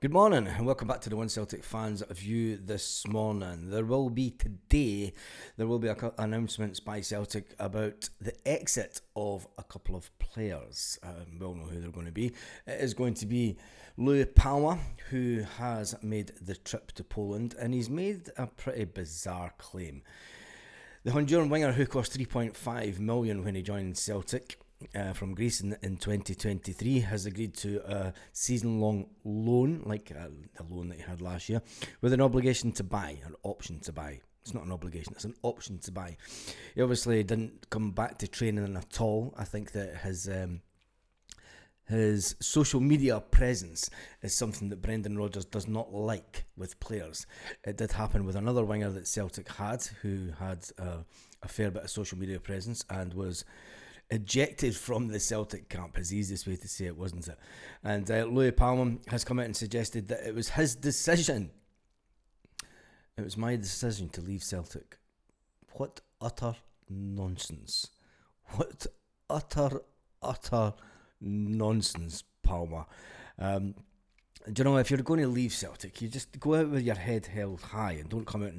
Good morning and welcome back to the One Celtic Fans View this morning. There will be announcements by Celtic about the exit of a couple of players. We all know who they're going to be. It is going to be Palma, who has made the trip to Poland, and he's made a pretty bizarre claim. The Honduran winger, who cost 3.5 million when he joined Celtic, from Greece in 2023, has agreed to a season-long loan, like the loan that he had last year, with an obligation to buy, an option to buy. It's not an obligation, it's an option to buy. He obviously didn't come back to training at all. I think that his social media presence is something that Brendan Rodgers does not like with players. It did happen with another winger that Celtic had, who had a fair bit of social media presence and was ejected from the Celtic camp, is the easiest way to say it, wasn't it? And Louis Palma has come out and suggested that it was his decision. It was my decision to leave Celtic. What utter nonsense. What utter nonsense, Palma. Do you know, if you're going to leave Celtic, you just go out with your head held high and don't come out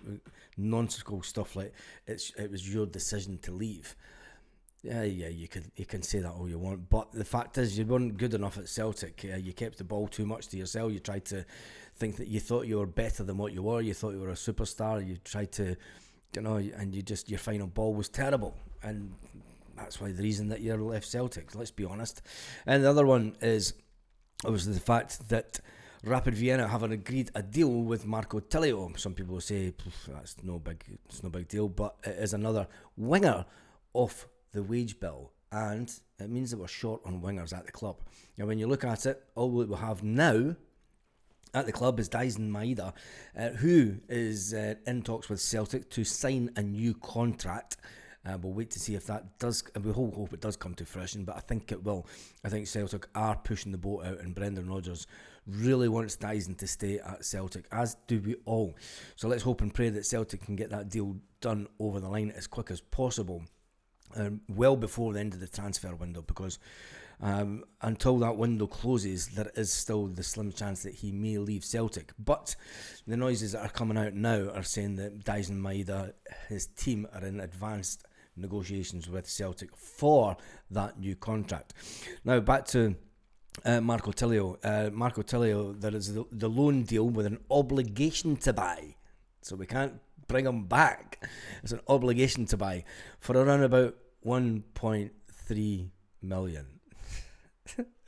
with nonsensical stuff like it was your decision to leave. Yeah, you can say that all you want, but the fact is you weren't good enough at Celtic. You kept the ball too much to yourself. You tried to think that you thought you were better than what you were. You thought you were a superstar. You tried to, and your final ball was terrible, and that's why the reason that you left Celtic. Let's be honest. And the other one is obviously the fact that Rapid Vienna have agreed a deal with Marco Tilio. Some people will say it's no big deal, but it is another winger off the wage bill, and it means that we're short on wingers at the club. Now, when you look at it, all we have now at the club is Dyson Maeda, who is in talks with Celtic to sign a new contract. We'll wait to see if that does, and we hope it does come to fruition, but I think it will. I think Celtic are pushing the boat out, and Brendan Rodgers really wants Dyson to stay at Celtic, as do we all. So let's hope and pray that Celtic can get that deal done over the line as quick as possible. Well before the end of the transfer window, because until that window closes, there is still the slim chance that he may leave Celtic. But the noises that are coming out now are saying that Dyson Maeda, his team, are in advanced negotiations with Celtic for that new contract. Now back to Marco Tilio. Marco Tilio, there is the loan deal with an obligation to buy, so we can't bring him back. It's an obligation to buy for around about 1.3 million.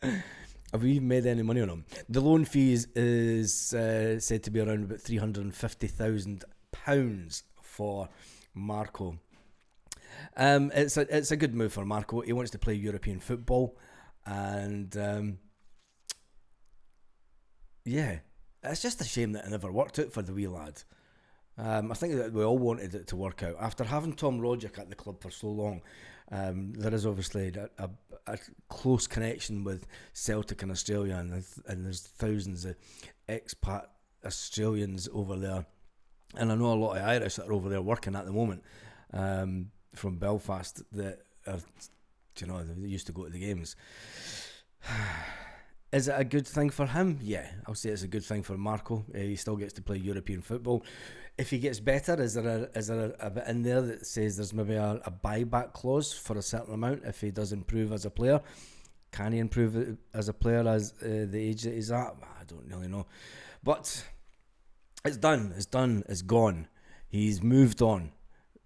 Have we even made any money on him? The loan fee is said to be around about £350,000 for Marco. It's a good move for Marco. He wants to play European football, and it's just a shame that it never worked out for the wee lad. I think that we all wanted it to work out. After having Tom Rogic at the club for so long, there is obviously a close connection with Celtic in Australia, and there's thousands of expat Australians over there. And I know a lot of Irish that are over there working at the moment from Belfast that are, they used to go to the games. Is it a good thing for him? Yeah, I'll say it's a good thing for Marco. He still gets to play European football. If he gets better, is there a bit in there that says there's maybe a buyback clause for a certain amount if he does improve as a player? Can he improve as a player as the age that he's at? I don't really know. But it's done. It's gone. He's moved on.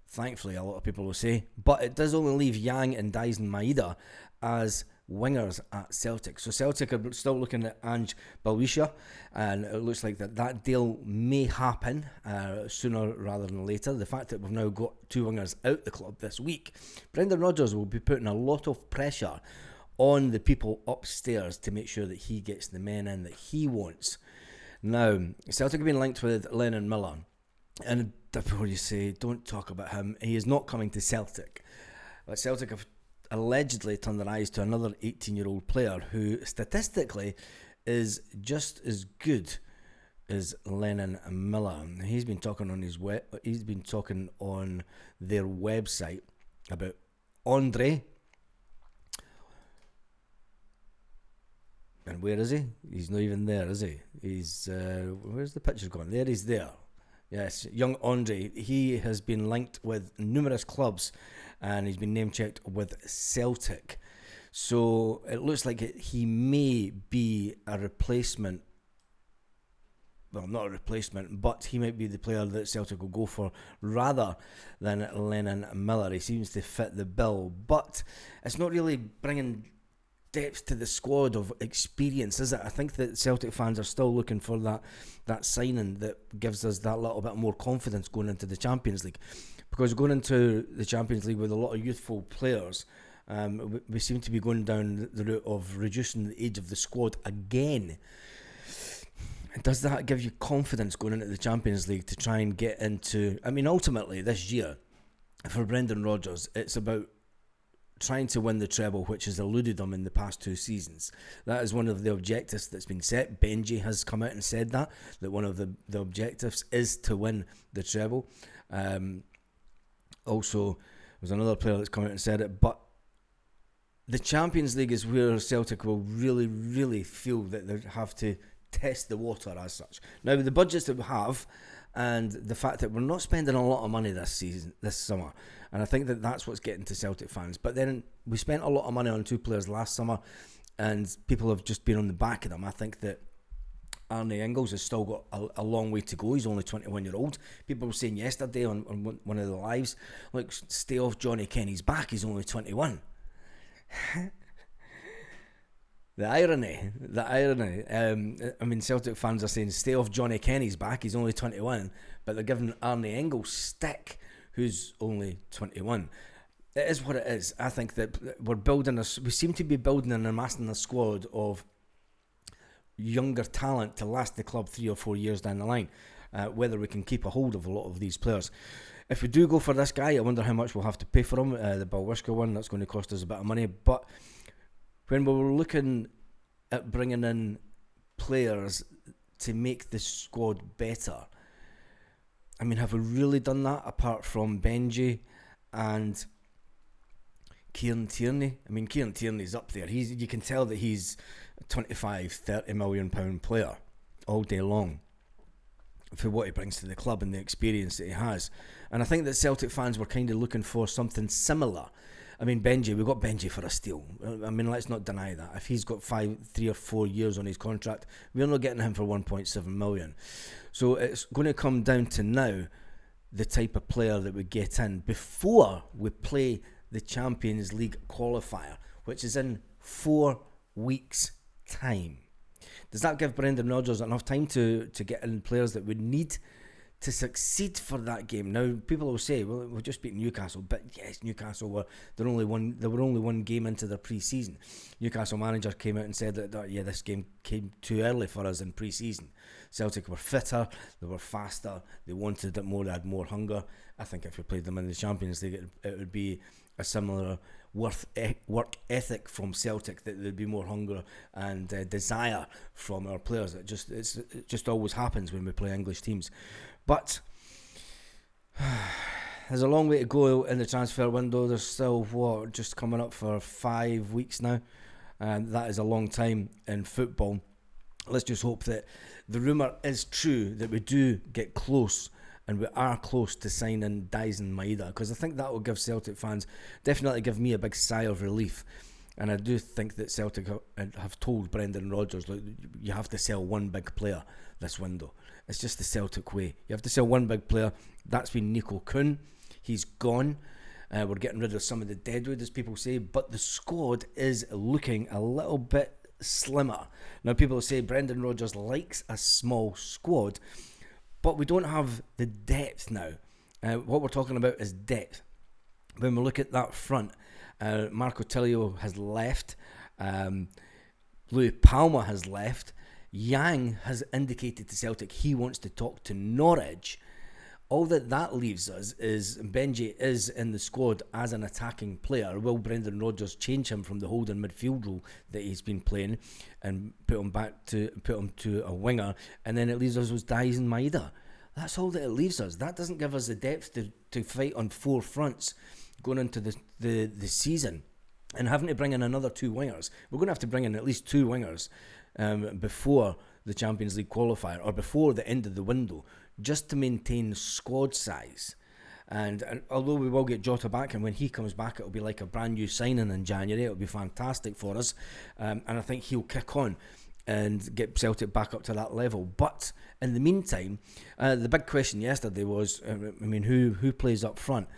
Thankfully, a lot of people will say. But it does only leave Yang and Dyson Maeda as wingers at Celtic. So Celtic are still looking at Ange Balwisha, and it looks like that deal may happen sooner rather than later. The fact that we've now got two wingers out the club this week, Brendan Rodgers will be putting a lot of pressure on the people upstairs to make sure that he gets the men in that he wants. Now, Celtic have been linked with Lennon Miller, and before you say, don't talk about him, he is not coming to Celtic. But Celtic have allegedly turned their eyes to another 18-year-old player who statistically is just as good as Lennon Miller. He's been talking on their website about Andre And where is he? He's not even there, is he? He's where's the picture gone? There, he's there. Yes, young Andre. He has been linked with numerous clubs, and he's been name checked with Celtic. So it looks like he may be a replacement. Well, not a replacement, but he might be the player that Celtic will go for rather than Lennon Miller. He seems to fit the bill, but it's not really bringing depth to the squad of experience, is it? I think that Celtic fans are still looking for that signing that gives us that little bit more confidence going into the Champions League, because going into the Champions League with a lot of youthful players, we seem to be going down the route of reducing the age of the squad again. Does that give you confidence going into the Champions League to try and get into... I mean, ultimately, this year, for Brendan Rodgers, it's about trying to win the treble, which has eluded them in the past 2 seasons. That is one of the objectives that's been set. Benji has come out and said that one of the objectives is to win the treble. Also, there's another player that's come out and said it, but the Champions League is where Celtic will really, really feel that they have to test the water as such. Now, with the budgets that we have and the fact that we're not spending a lot of money this summer, and I think that that's what's getting to Celtic fans. But then we spent a lot of money on 2 players last summer, and people have just been on the back of them. I think that Arne Ingels has still got a long way to go. He's only 21-year-old. People were saying yesterday on one of the lives, like, stay off Johnny Kenny's back, he's only 21. The irony. I mean, Celtic fans are saying stay off Johnny Kenny's back, he's only 21, but they're giving Arne Ingels stick, who's only 21. It is what it is. I think that we seem to be building and amassing a squad of younger talent to last the club 3 or 4 years down the line. Whether we can keep a hold of a lot of these players. If we do go for this guy, I wonder how much we'll have to pay for him. The Balwishka one, that's going to cost us a bit of money, but when we were looking at bringing in players to make the squad better, I mean, have we really done that apart from Benji and Kieran Tierney? I mean, Kieran Tierney's up there. You can tell that he's a 25-30 million pound player all day long for what he brings to the club and the experience that he has. And I think that Celtic fans were kind of looking for something similar. I mean, Benji, we got Benji for a steal. I mean, let's not deny that. If he's got 3 or 4 years on his contract, we're not getting him for 1.7 million. So it's going to come down to now the type of player that we get in before we play the Champions League qualifier, which is in 4 weeks' time. Does that give Brendan Rodgers enough time to get in players that we need to succeed for that game? Now, people will say, well, we've just beaten Newcastle, but yes, Newcastle were only one game into their pre-season. Newcastle manager came out and said that this game came too early for us in pre-season. Celtic were fitter, they were faster, they wanted it more, they had more hunger. I think if we played them in the Champions League, it would be a similar work ethic from Celtic, that there'd be more hunger and desire from our players. It just always happens when we play English teams. But there's a long way to go in the transfer window. There's still, just coming up for 5 weeks now. And that is a long time in football. Let's just hope that the rumour is true, that we do get close, and we are close to signing Dyson Maeda, because I think that will give Celtic fans, definitely give me a big sigh of relief. And I do think that Celtic have told Brendan Rodgers, look, you have to sell one big player this window. It's just the Celtic way. You have to sell one big player. That's been Nico Kuhn. He's gone. We're getting rid of some of the deadwood, as people say, but the squad is looking a little bit slimmer. Now, people say Brendan Rodgers likes a small squad, but we don't have the depth now. What we're talking about is depth. When we look at that front, Marco Tilio has left. Louis Palma has left. Yang has indicated to Celtic he wants to talk to Norwich. All that leaves us is Benji is in the squad as an attacking player. Will Brendan Rodgers change him from the holding midfield role that he's been playing and put him to a winger? And then it leaves us with Dyson Maeda. That's all that it leaves us. That doesn't give us the depth to fight on 4 fronts going into the season. and having to bring in another 2 wingers. We're going to have to bring in at least 2 wingers before the Champions League qualifier or before the end of the window, just to maintain squad size. And although we will get Jota back, and when he comes back, it'll be like a brand new signing in January. It'll be fantastic for us, and I think he'll kick on and get Celtic back up to that level. But in the meantime, the big question yesterday was, who plays up front?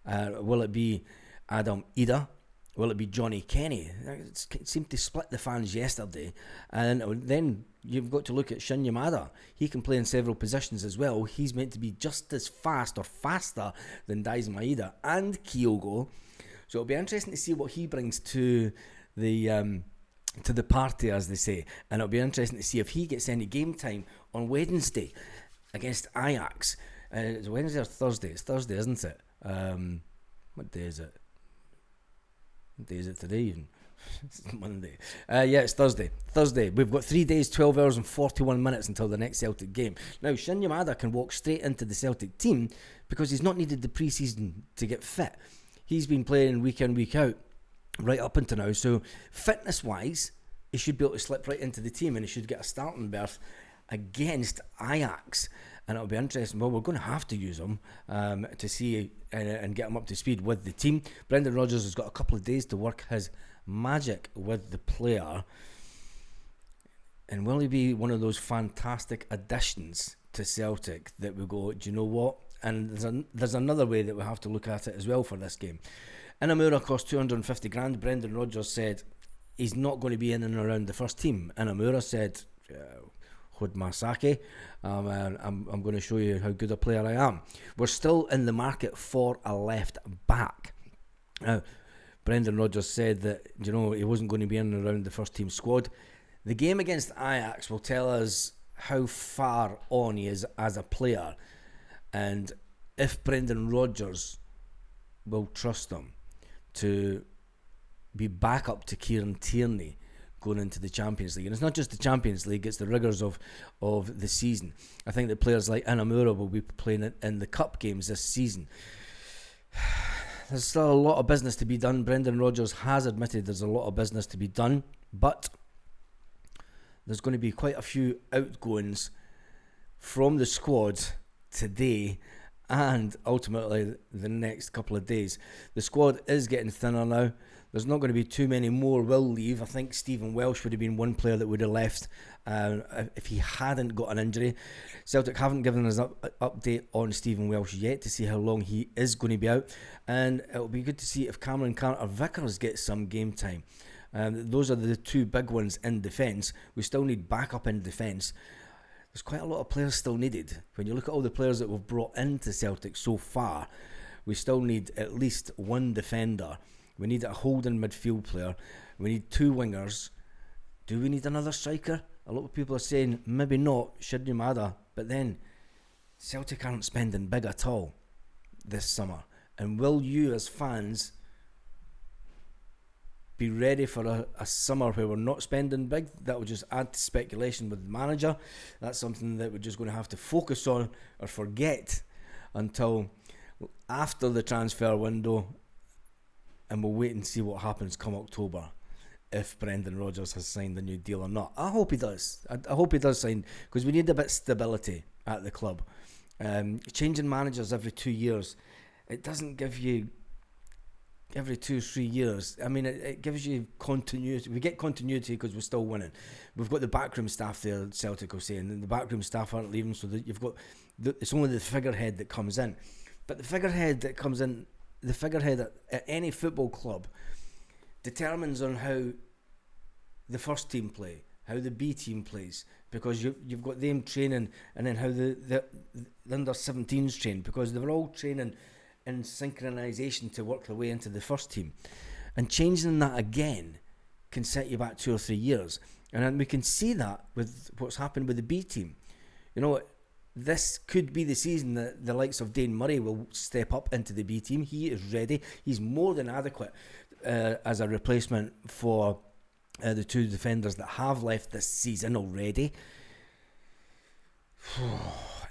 Will it be Adam Ida? Will it be Johnny Kenny? It seemed to split the fans yesterday. And then you've got to look at Shin Yamada. He can play in several positions as well. He's meant to be just as fast or faster than Daiz Maeda and Kyogo. So it'll be interesting to see what he brings to the party, as they say. And it'll be interesting to see if he gets any game time on Wednesday against Ajax. It's Wednesday or Thursday? It's Thursday, isn't it? What day is it? What day is it today even? It's Monday. It's Thursday. We've got 3 days, 12 hours and 41 minutes until the next Celtic game. Now, Shin Yamada can walk straight into the Celtic team because he's not needed the pre-season to get fit. He's been playing week in, week out right up until now. So, fitness-wise, he should be able to slip right into the team and he should get a starting berth against Ajax. And it'll be interesting. Well, we're going to have to use him to see and get him up to speed with the team. Brendan Rodgers has got a couple of days to work his magic with the player. And will he be one of those fantastic additions to Celtic that we go, do you know what? And there's another way that we have to look at it as well for this game. Inamura cost 250 grand. Brendan Rodgers said he's not going to be in and around the first team. Inamura said, Hod Masaki, I'm going to show you how good a player I am. We're still in the market for a left back. Brendan Rodgers said that, he wasn't going to be in and around the first team squad. The game against Ajax will tell us how far on he is as a player and if Brendan Rodgers will trust him to be back up to Kieran Tierney going into the Champions League. And it's not just the Champions League, it's the rigours of the season. I think that players like Inamura will be playing in the cup games this season. There's still a lot of business to be done. Brendan Rodgers has admitted there's a lot of business to be done, but there's going to be quite a few outgoings from the squad today and ultimately the next couple of days. The squad is getting thinner now. There's not going to be too many more will leave. I think Stephen Welsh would have been one player that would have left if he hadn't got an injury. Celtic haven't given us an update on Stephen Welsh yet to see how long he is going to be out. And it'll be good to see if Cameron Carter-Vickers gets some game time. Those are the two big ones in defence. We still need backup in defence. There's quite a lot of players still needed. When you look at all the players that we've brought into Celtic so far, we still need at least one defender. We need a holding midfield player. We need 2 wingers. Do we need another striker? A lot of people are saying maybe not, Shin Yamada. But then Celtic aren't spending big at all this summer. And will you as fans be ready for a summer where we're not spending big? That would just add to speculation with the manager. That's something that we're just going to have to focus on or forget until after the transfer window. And we'll wait and see what happens come October if Brendan Rodgers has signed a new deal or not. I hope he does. I hope he does sign, because we need a bit of stability at the club. Changing managers every 2 years, it doesn't give you every 2 or 3 years. I mean, it gives you continuity. We get continuity because we're still winning. We've got the backroom staff there, Celtic will say, and the backroom staff aren't leaving, so that you've got it's only the figurehead that comes in. But the figurehead that comes in, the figurehead at any football club determines on how the first team play, how the B team plays, because you've got them training, and then how the under 17s train, because they're all training in synchronisation to work their way into the first team. And changing that again can set you back 2 or 3 years. And then we can see that with what's happened with the B team. This could be the season that the likes of Dane Murray will step up into the B team. He is ready. He's more than adequate as a replacement for the 2 defenders that have left this season already.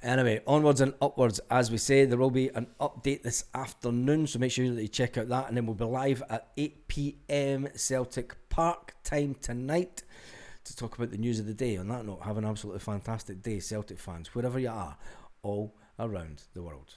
Anyway, onwards and upwards, as we say. There will be an update this afternoon, so make sure that you check out that, and then we'll be live at 8 p.m. Celtic Park time tonight to talk about the news of the day. On that note, have an absolutely fantastic day, Celtic fans, wherever you are, all around the world.